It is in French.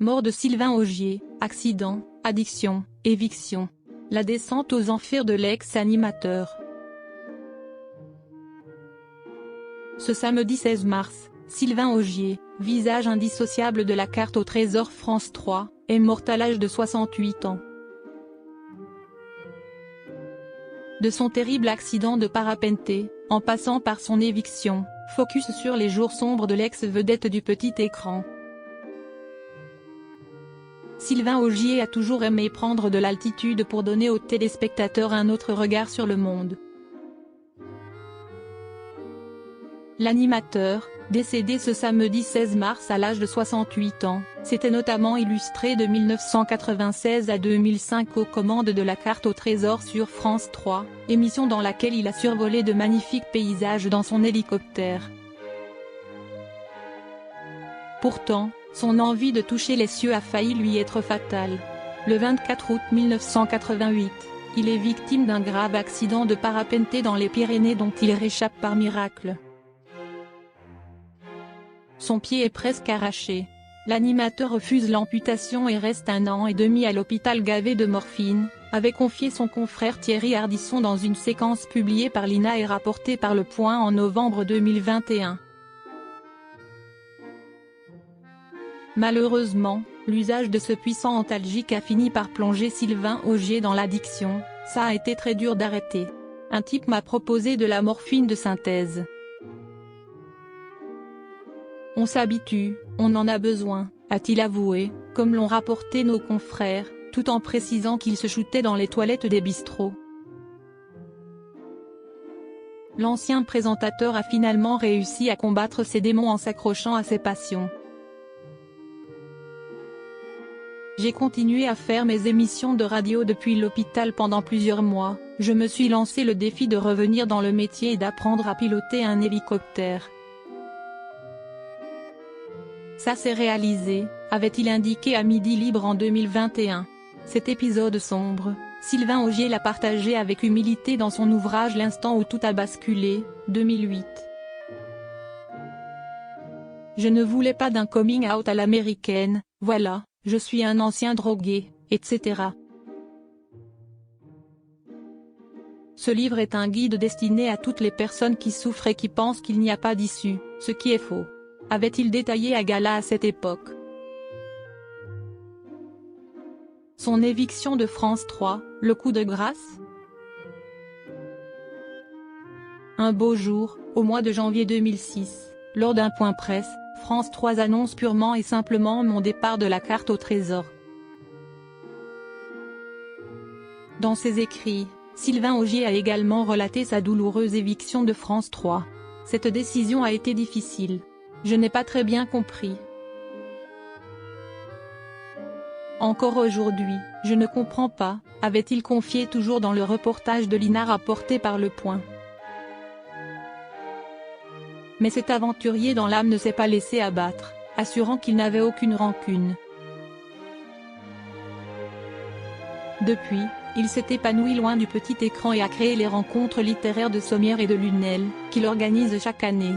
Mort de Sylvain Augier, accident, addiction, éviction. La descente aux enfers de l'ex-animateur. Ce samedi 16 mars, Sylvain Augier, visage indissociable de la carte au trésor France 3, est mort à l'âge de 68 ans. De son terrible accident de parapente, en passant par son éviction, focus sur les jours sombres de l'ex-vedette du petit écran. Sylvain Augier a toujours aimé prendre de l'altitude pour donner aux téléspectateurs un autre regard sur le monde. L'animateur, décédé ce samedi 16 mars à l'âge de 68 ans, s'était notamment illustré de 1996 à 2005 aux commandes de la carte au trésor sur France 3, émission dans laquelle il a survolé de magnifiques paysages dans son hélicoptère. Pourtant, son envie de toucher les cieux a failli lui être fatale. Le 24 août 1988, il est victime d'un grave accident de parapente dans les Pyrénées dont il réchappe par miracle. Son pied est presque arraché. L'animateur refuse l'amputation et reste 1 an et demi à l'hôpital gavé de morphine, avait confié son confrère Thierry Ardisson dans une séquence publiée par l'INA et rapportée par Le Point en novembre 2021. Malheureusement, l'usage de ce puissant antalgique a fini par plonger Sylvain Augier dans l'addiction. Ça a été très dur d'arrêter. Un type m'a proposé de la morphine de synthèse. On s'habitue, on en a besoin, a-t-il avoué, comme l'ont rapporté nos confrères, tout en précisant qu'il se shootait dans les toilettes des bistrots. L'ancien présentateur a finalement réussi à combattre ses démons en s'accrochant à ses passions. J'ai continué à faire mes émissions de radio depuis l'hôpital pendant plusieurs mois, je me suis lancé le défi de revenir dans le métier et d'apprendre à piloter un hélicoptère. Ça s'est réalisé, avait-il indiqué à Midi Libre en 2021. Cet épisode sombre, Sylvain Augier l'a partagé avec humilité dans son ouvrage L'instant où tout a basculé, 2008. Je ne voulais pas d'un coming out à l'américaine, voilà, je suis un ancien drogué, etc. Ce livre est un guide destiné à toutes les personnes qui souffrent et qui pensent qu'il n'y a pas d'issue, ce qui est faux. Avait-il détaillé à gala à cette époque. Son éviction de France 3, le coup de grâce? Un beau jour, au mois de janvier 2006, lors d'un point presse, France 3 annonce purement et simplement mon départ de la carte au trésor. Dans ses écrits, Sylvain Augier a également relaté sa douloureuse éviction de France 3. Cette décision a été difficile. Je n'ai pas très bien compris. Encore aujourd'hui, je ne comprends pas, avait-il confié toujours dans le reportage de l'INA rapporté par Le Point. Mais cet aventurier dans l'âme ne s'est pas laissé abattre, assurant qu'il n'avait aucune rancune. Depuis, il s'est épanoui loin du petit écran et a créé les rencontres littéraires de Sommières et de Lunel, qu'il organise chaque année.